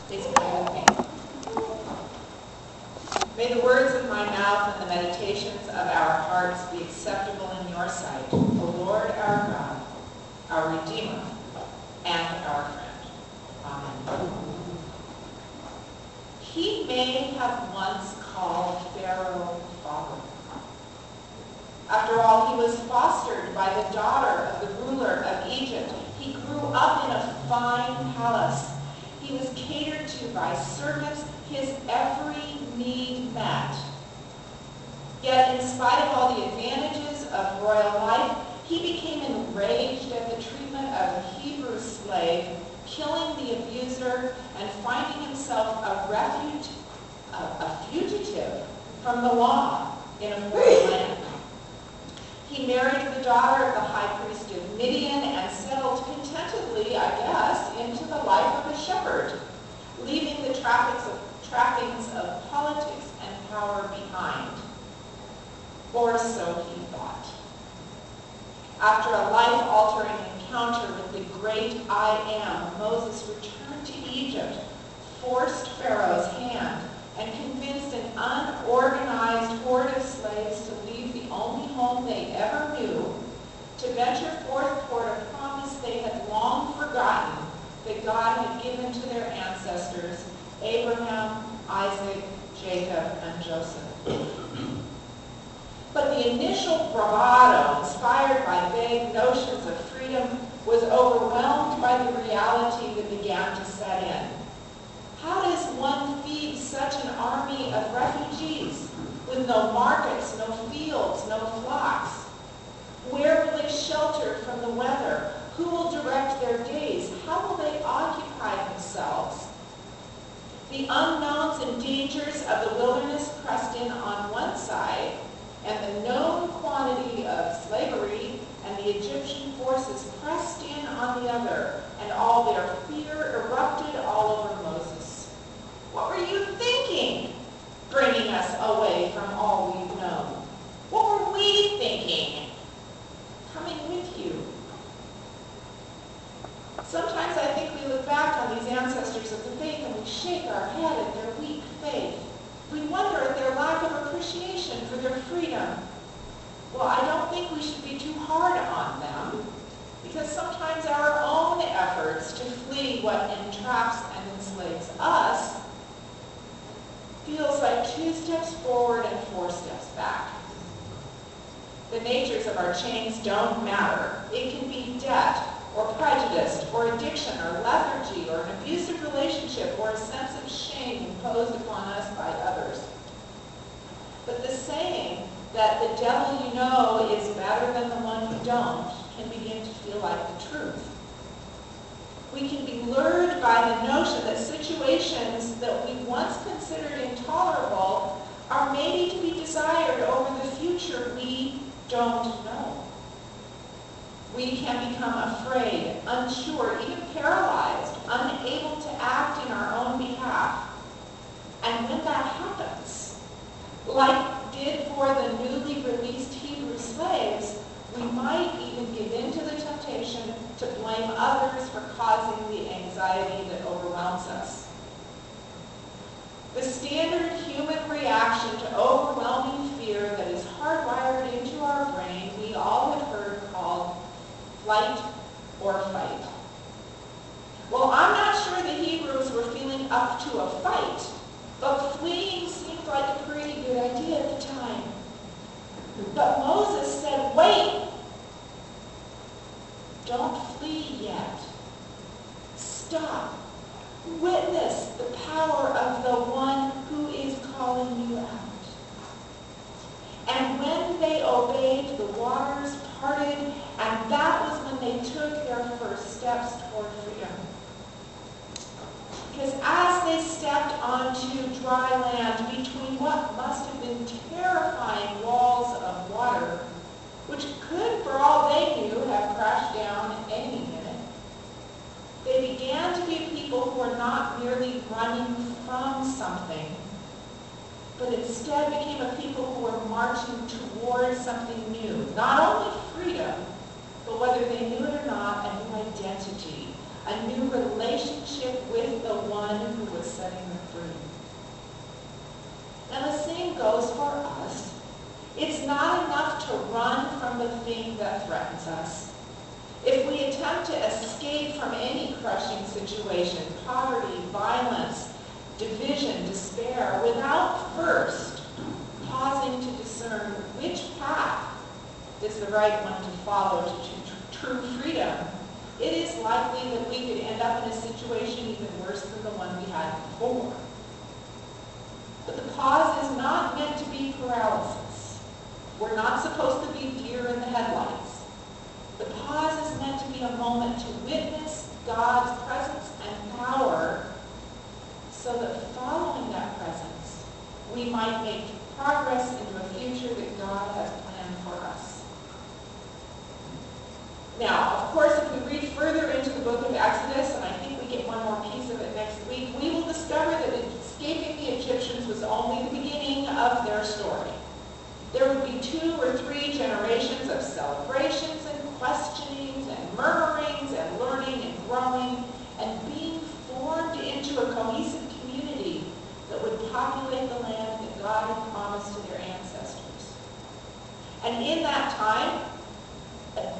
Please pray with me. May the words of my mouth and the meditations of our hearts be acceptable in your sight, O Lord our God, our Redeemer, and our friend. Amen. He may have once called Pharaoh father. After all, he was fostered by the daughter of the ruler of Egypt. He grew up in a fine palace. He was catered to by servants. His every need met. Yet, in spite of all the advantages of royal life, he became enraged at the treatment of a Hebrew slave, killing the abuser and finding himself a fugitive from the law in a foreign land. He married the daughter of the high priest of Midian and settled contentedly, I guess, into the life of a shepherd, leaving the trappings of politics and power behind. Or so he thought. After a life-altering encounter with the great I Am, Moses returned to Egypt, forced Pharaoh's hand, and convinced an unorganized horde of slaves to leave the only home they ever knew, to venture forth toward a promise they had long forgotten that God had given to their ancestors, Abraham, Isaac, Jacob, and Joseph. But the initial bravado, inspired by vague notions of freedom, was overwhelmed by the reality that began to set in. How does one feed such an army of refugees with no markets, no fields, no flocks? Where will they shelter from the weather? Who will direct their days? How will they occupy themselves? The unknowns and dangers of the wilderness pressed in on one side, and the known quantity of slavery and the Egyptian forces pressed in on the other, and all their fear erupted all over Moses. What were you thinking, bringing us away from all we've known? What were we thinking, coming with you? Sometimes I think we look back on these ancestors of the faith and we shake our head at their weak faith. We wonder at their lack of appreciation for their freedom. Well, I don't think we should be too hard on them, because sometimes our own efforts to flee what entraps and enslaves us feels like 2 steps forward and 4 steps back. The natures of our chains don't matter. It can be debt, or prejudice, or addiction, or lethargy, or an abusive relationship, or a sense of shame imposed upon us by others. But the saying that the devil you know is better than the one you don't can begin to feel like the truth. We can be lured by the notion that situations that we once considered intolerable are maybe to be desired over the future we don't know. We can become afraid, unsure, even paralyzed, unable to act in our own behalf. And when that happens, like did for the newly released Hebrew slaves, we might even give in to the temptation to blame others for causing the anxiety that overwhelms us. The standard human reaction to overwhelming fear that is hardwired into our brain, we all have heard called flight or fight. Well, I'm not sure the Hebrews were feeling up to a fight, but fleeing seemed like a pretty good idea at the time. But Moses said, wait, don't flee yet. Stop. Witness the power of the one who is calling you out. And when they obeyed, the waters parted, and that was when they took their first steps toward freedom. Because as they stepped onto dry land between what must have been terrifying walls of water, which could, for all they knew, have crashed down any minute, they began to be people who were not merely running from something, but instead became a people who were marching towards something new. Not only freedom, but whether they knew it or not, a new identity, a new relationship with the one who was goes for us. It's not enough to run from the thing that threatens us. If we attempt to escape from any crushing situation, poverty, violence, division, despair, without first pausing to discern which path is the right one to follow to true freedom, it is likely that we could end up in a situation even worse than the one we had before. But the pause is not meant to be paralysis. We're not supposed to be deer in the headlights. The pause is meant to be a moment to witness God's presence and power so that following that presence, we might make progress into a future that God has planned for us. Now, of course, if we read further into the book of Exodus, and I think we get one more piece of it next week, we will discover that escaping the Egyptians was only the beginning of their story. There would be 2 or 3 generations of celebrations and questionings and murmurings and learning and growing and being formed into a cohesive community that would populate the land that God had promised to their ancestors. And in that time,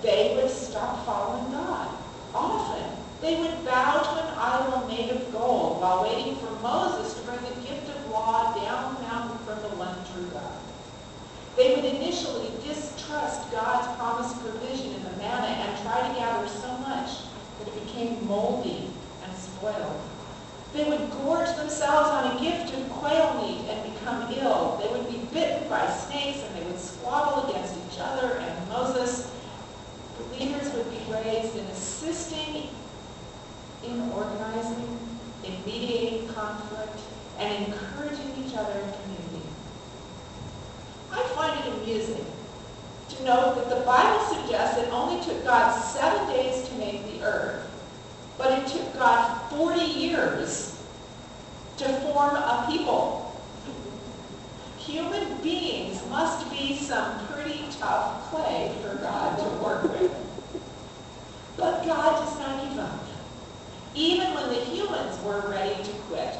they would stop following God. Often, they would bow to an idol made of gold while waiting for Moses to bring the gift of law down the mountain from the one true God. They would initially distrust God's promised provision in the manna and try to gather so much that it became moldy and spoiled. They would gorge themselves on a gift of quail meat and become ill. They would be bitten by snakes and they would squabble against each other and Moses. Believers would be raised in assisting in organizing, in mediating conflict, and encouraging each other in community. I find it amusing to note that the Bible suggests it only took God 7 days to make the earth, but it took God 40 years to form a people. Human beings must be some pretty tough clay for God to work with. But God does not give up. Even when the humans were ready to quit.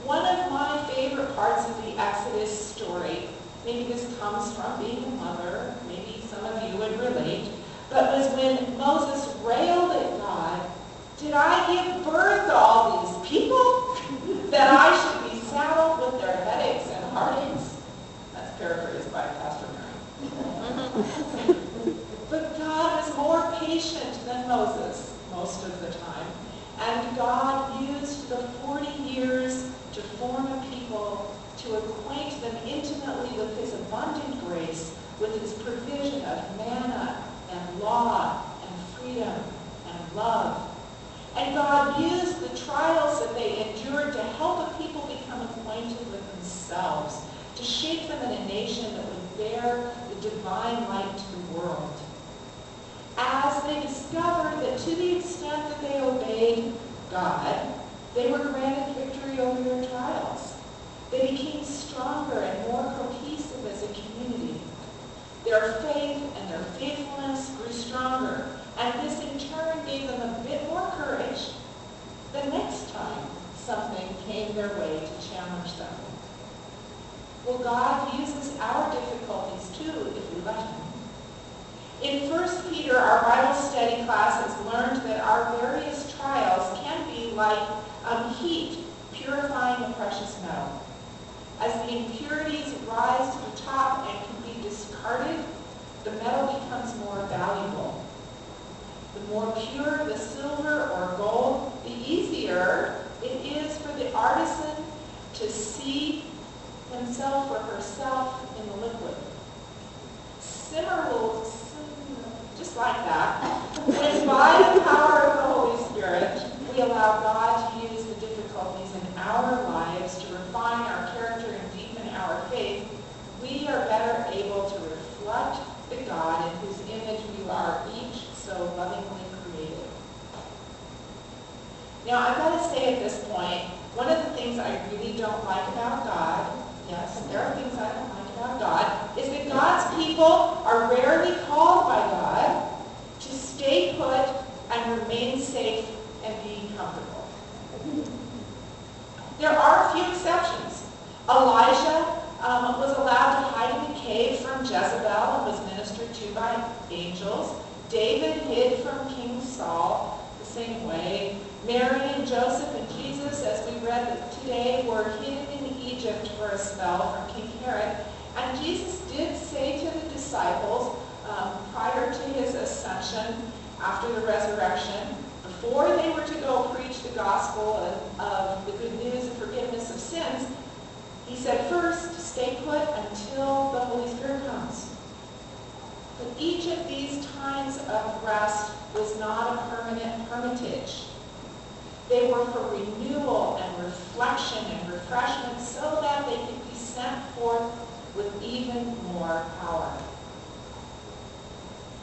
One of my favorite parts of the Exodus story, maybe this comes from being a mother, maybe some of you would relate, but was when Moses railed at God, "Did I give birth to all these people that I should be saddled with their headaches and heartaches?" That's paraphrased by Pastor Mary. But God was more patient than Moses most of the time. And God used the 40 years to form a people, to acquaint them intimately with his abundant grace, with his provision of manna and law and freedom and love. And God used the trials that they endured to help a people become acquainted with themselves, to shape them in a nation that would bear the divine light to the world. As they discovered that to the extent that they obeyed God, they were granted victory over their trials. They became stronger and more cohesive as a community. Their faith and their faithfulness grew stronger, and this in turn gave them a bit more courage the next time something came their way to challenge them. Well, God uses our difficulties too if we let him. In 1 Peter, our Bible study class has learned that our various trials can be like heat purifying a precious metal. As the impurities rise to the top and can be discarded, the metal becomes more valuable. The more pure the silver or gold, the easier it is for the artisan to see himself or herself in the liquid. Similarly, just like that, when by the power of the Holy Spirit, we allow God to use the difficulties in our lives to refine our character and deepen our faith, we are better able to reflect the God in whose image we are each so lovingly created. Now, I've got to say at this point, one of the things I really don't like about God, yes, there are things I don't like about God, is that God's people are rarely called by God to stay put and remain safe and be comfortable. There are a few exceptions. Elijah was allowed to hide in a cave from Jezebel and was ministered to by angels. David hid from King Saul the same way. Mary and Joseph and Jesus, as we read today, were hidden in Egypt for a spell from King Herod. And Jesus did say to the disciples prior to his ascension, after the resurrection, before they were to go preach the gospel of the good news of forgiveness of sins, he said, first, stay put until the Holy Spirit comes. But each of these times of rest was not a permanent hermitage. They were for renewal and reflection and refreshment so that they could be sent forth with even more power.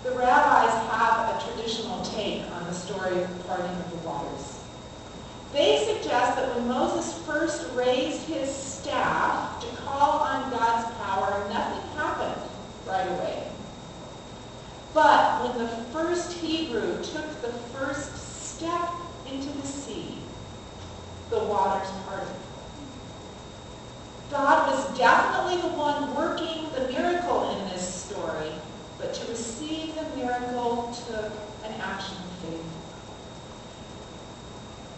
The rabbis have a traditional take on the story of the parting of the waters. They suggest that when Moses first raised his staff to call on God's power, nothing happened right away. But when the first Hebrew took the first step into the sea, the waters parted. God was definitely the one working the miracle in this story, but to receive the miracle took an action of faith.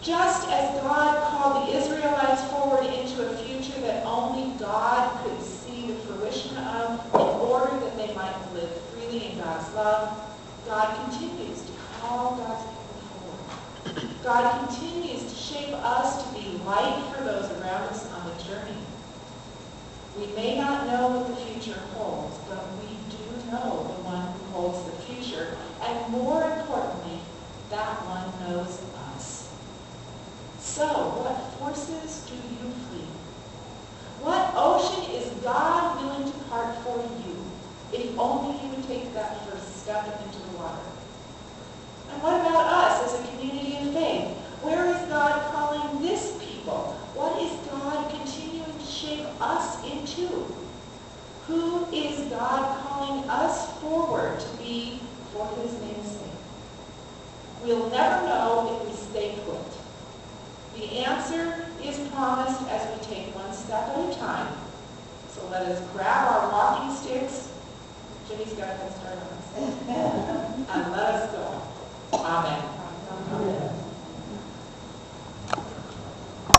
Just as God called the Israelites forward into a future that only God could see the fruition of in order that they might live freely in God's love, God continues to call God's people forward. God continues to shape us to be light for those around us on the journey. We may not know what the future holds, but we do know the one who holds the future, and more importantly, that one knows us. So, what forces do you flee? What ocean is God willing to part for you, if only you would take that first step into the water? And what about us as a community of faith? Where is God calling this people? What is God continuing to shape us into? Who is God calling us forward to be for his name's sake? We'll never know if we stay put. The answer is promised as we take one step at a time. So let us grab our walking sticks. Jimmy's got to start on us. And let us go. Amen. Amen.